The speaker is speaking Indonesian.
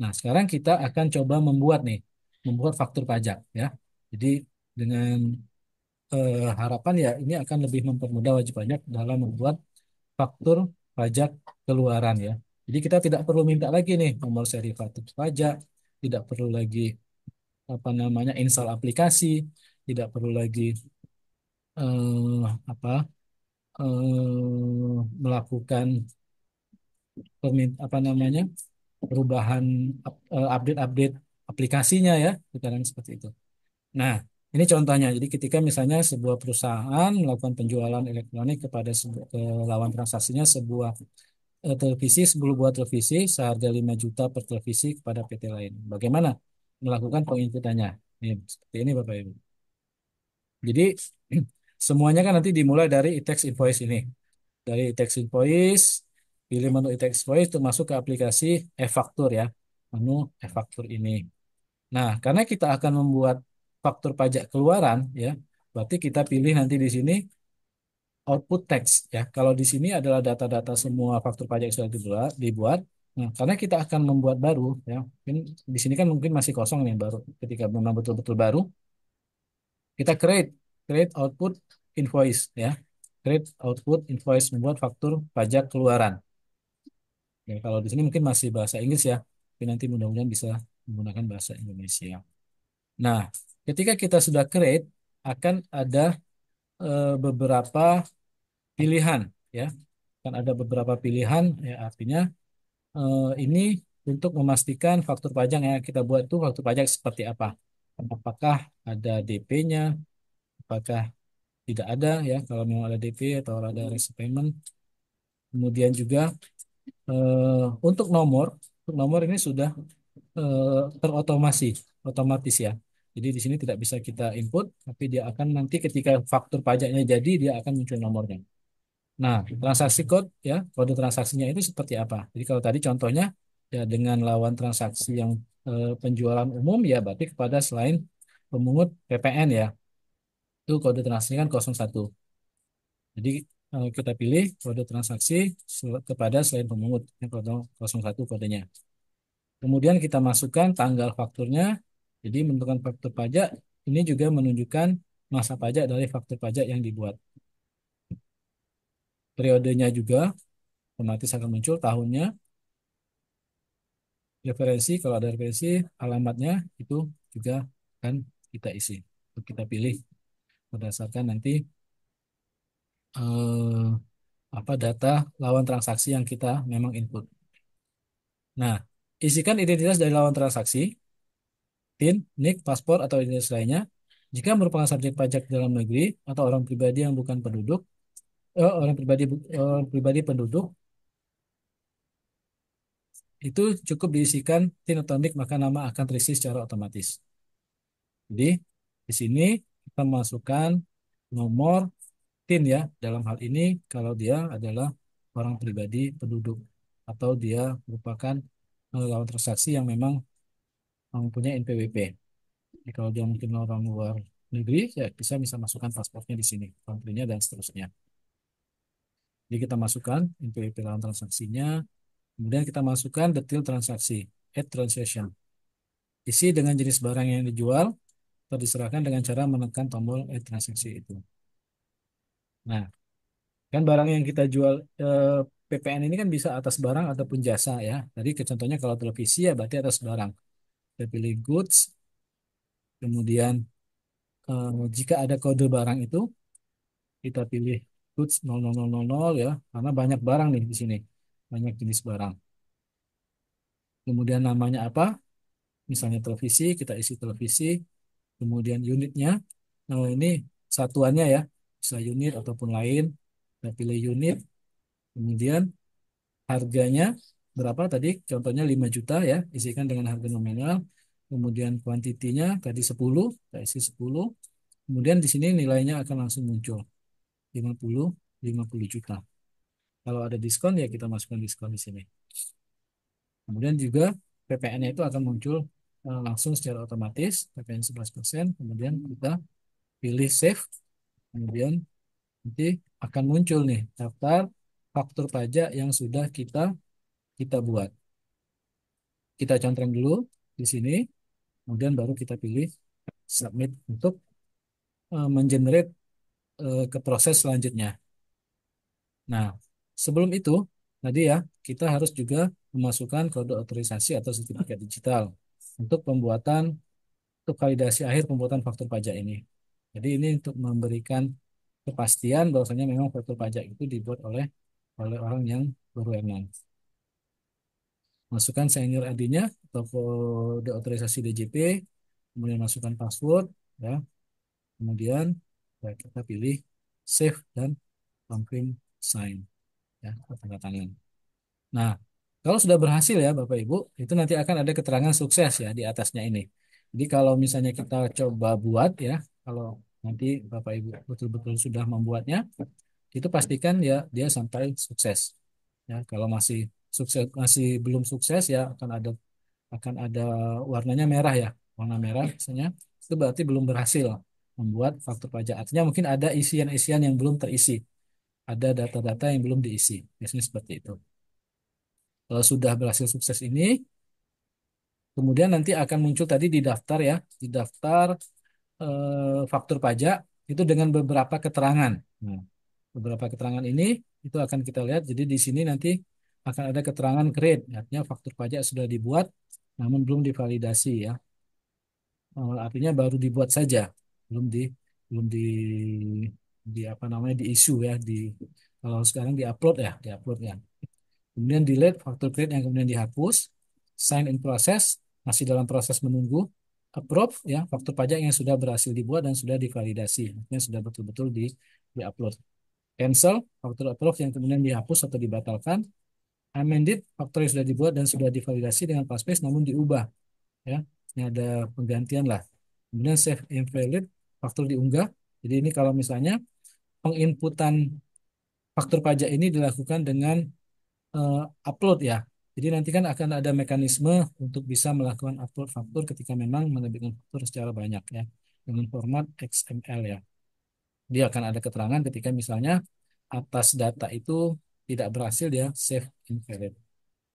Nah, sekarang kita akan coba membuat faktur pajak ya. Jadi dengan harapan ya ini akan lebih mempermudah wajib pajak dalam membuat faktur pajak keluaran ya. Jadi kita tidak perlu minta lagi nih nomor seri faktur pajak, tidak perlu lagi apa namanya install aplikasi, tidak perlu lagi apa melakukan apa namanya perubahan update-update aplikasinya ya, sekarang seperti itu. Nah, ini contohnya. Jadi ketika misalnya sebuah perusahaan melakukan penjualan elektronik ke lawan transaksinya sebuah televisi, 10 buah televisi seharga 5 juta per televisi kepada PT lain. Bagaimana melakukan penginputannya? Ini, seperti ini Bapak Ibu. Jadi semuanya kan nanti dimulai dari e-tax invoice ini. Dari e-tax invoice, pilih menu e-tax invoice untuk masuk ke aplikasi e-faktur ya. Menu e-faktur ini. Nah, karena kita akan membuat faktur pajak keluaran ya, berarti kita pilih nanti di sini output text ya. Kalau di sini adalah data-data semua faktur pajak yang sudah dibuat. Nah, karena kita akan membuat baru ya, mungkin di sini kan mungkin masih kosong nih baru. Ketika memang betul-betul baru, kita create output invoice ya. Create output invoice membuat faktur pajak keluaran. Ya, kalau di sini mungkin masih bahasa Inggris ya, tapi nanti mudah-mudahan bisa menggunakan bahasa Indonesia. Nah, ketika kita sudah create, akan ada beberapa pilihan ya. Akan ada beberapa pilihan ya artinya ini untuk memastikan faktur pajak yang kita buat itu faktur pajak seperti apa. Apakah ada DP-nya, apakah tidak ada ya kalau memang ada DP atau ada receipt payment. Kemudian juga untuk nomor ini sudah terotomasi, otomatis ya. Jadi di sini tidak bisa kita input, tapi dia akan nanti ketika faktur pajaknya jadi dia akan muncul nomornya. Nah, transaksi code ya, kode transaksinya itu seperti apa? Jadi kalau tadi contohnya ya dengan lawan transaksi yang penjualan umum ya berarti kepada selain pemungut PPN ya. Itu kode transaksinya kan 01. Jadi kita pilih kode transaksi kepada selain pemungut yang kode 01 kodenya. Kemudian kita masukkan tanggal fakturnya. Jadi menentukan faktur pajak ini juga menunjukkan masa pajak dari faktur pajak yang dibuat. Periodenya juga otomatis akan muncul tahunnya. Referensi, kalau ada referensi, alamatnya itu juga akan kita isi. Kita pilih berdasarkan nanti eh, apa data lawan transaksi yang kita memang input. Nah, isikan identitas dari lawan transaksi, PIN, NIK, paspor, atau identitas lainnya. Jika merupakan subjek pajak dalam negeri atau orang pribadi yang bukan penduduk, orang pribadi penduduk, itu cukup diisikan PIN atau NIK, maka nama akan terisi secara otomatis. Jadi, di sini kita masukkan nomor PIN ya. Dalam hal ini, kalau dia adalah orang pribadi penduduk atau dia merupakan lawan transaksi yang memang mempunyai NPWP. Jadi kalau dia mungkin orang luar negeri, ya bisa masukkan paspornya di sini, country-nya dan seterusnya. Jadi kita masukkan NPWP lawan transaksinya, kemudian kita masukkan detail transaksi, add transaction. Isi dengan jenis barang yang dijual atau diserahkan dengan cara menekan tombol add transaksi itu. Nah, kan barang yang kita jual PPN ini kan bisa atas barang ataupun jasa ya. Tadi contohnya kalau televisi ya berarti atas barang. Kita pilih goods, kemudian jika ada kode barang itu kita pilih goods 00000 ya, karena banyak barang nih di sini. Banyak jenis barang. Kemudian namanya apa? Misalnya televisi, kita isi televisi. Kemudian unitnya, nah ini satuannya ya, bisa unit ataupun lain. Kita pilih unit. Kemudian harganya berapa tadi? Contohnya 5 juta ya, isikan dengan harga nominal. Kemudian kuantitinya tadi 10, kita isi 10. Kemudian di sini nilainya akan langsung muncul 50, 50 juta. Kalau ada diskon ya kita masukkan diskon di sini. Kemudian juga PPN-nya itu akan muncul langsung secara otomatis, PPN 11%. Kemudian kita pilih save. Kemudian nanti akan muncul nih daftar faktur pajak yang sudah kita buat. kita cantrang dulu di sini, kemudian baru kita pilih submit untuk mengenerate ke proses selanjutnya. Nah, sebelum itu tadi ya kita harus juga memasukkan kode otorisasi atau sertifikat digital untuk pembuatan untuk validasi akhir pembuatan faktur pajak ini. Jadi ini untuk memberikan kepastian bahwasanya memang faktur pajak itu dibuat oleh oleh orang yang berwenang. Masukkan senior ID-nya atau kode otorisasi DJP, kemudian masukkan password, ya. Kemudian ya, kita pilih save dan confirm sign, ya, tanda tangan. Nah, kalau sudah berhasil ya Bapak Ibu, itu nanti akan ada keterangan sukses ya di atasnya ini. Jadi kalau misalnya kita coba buat ya, kalau nanti Bapak Ibu betul-betul sudah membuatnya, itu pastikan ya dia sampai sukses. Ya, kalau masih sukses masih belum sukses ya akan ada warnanya merah ya, warna merah misalnya itu berarti belum berhasil membuat faktur pajak. Artinya mungkin ada isian-isian yang belum terisi, ada data-data yang belum diisi. Biasanya seperti itu. Kalau sudah berhasil sukses ini, kemudian nanti akan muncul tadi di daftar ya, di daftar faktur pajak itu dengan beberapa keterangan. Nah, beberapa keterangan ini itu akan kita lihat. Jadi di sini nanti akan ada keterangan create, artinya faktur pajak sudah dibuat namun belum divalidasi ya. Artinya baru dibuat saja, belum di apa namanya di issue ya di kalau sekarang di upload ya. Kemudian delete faktur create yang kemudian dihapus, sign in process masih dalam proses menunggu, approve ya faktur pajak yang sudah berhasil dibuat dan sudah divalidasi, artinya sudah betul-betul di-upload. Cancel faktur approve yang kemudian dihapus atau dibatalkan. Amended faktur yang sudah dibuat dan sudah divalidasi dengan passphrase namun diubah ya. Ini ada penggantian lah. Kemudian save invalid faktur diunggah. Jadi ini kalau misalnya penginputan faktur pajak ini dilakukan dengan eh, upload ya. Jadi nanti kan akan ada mekanisme untuk bisa melakukan upload faktur ketika memang menerbitkan faktur secara banyak ya dengan format XML ya. Dia akan ada keterangan ketika misalnya atas data itu tidak berhasil dia save invalid.